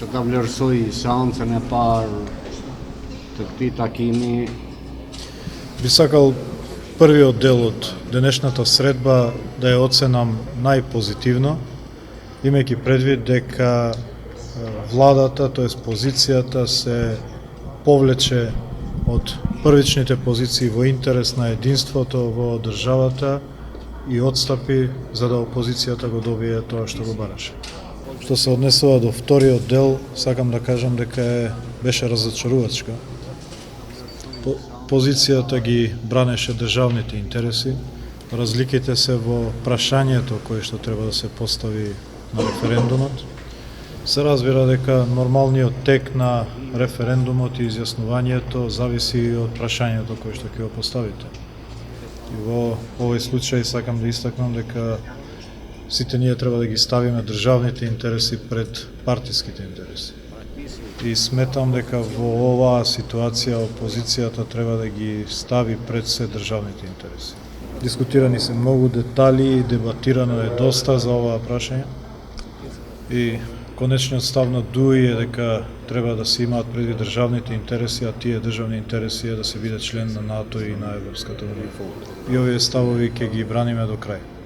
që ka vlerësoj seancën e parë të këtij takimi. Би сакал првиот дел од денешната средба да ја оценам најпозитивно, имајќи предвид дека владата, тоест позицијата се повлече од првичните позиции во интерес на единството во државата и отстапи за да опозицијата го добие тоа што го бараше. Што се однесува до вториот дел, сакам да кажам дека беше разочарувачка. Позицијата ги бранеше државните интереси, разликите се во прашањето кое што треба да се постави на референдумот. Се разбира дека нормалниот тек на референдумот и изјаснувањето зависи од прашањето кое што ќе го поставите. И во овој случај сакам да истакнам дека сите ние треба да ги ставиме државните интереси пред партиските интереси. И сметам дека во оваа ситуација опозицијата треба да ги стави пред се државните интереси. Дискутирани се многу детали и дебатирано е доста за оваа прашање. И конечниот став на ДУИ е дека треба да се имаат предвид државните интереси, а тие државни интереси е да се биде член на НАТО и на Европската унија. И овие ставови ќе ги браниме до крај.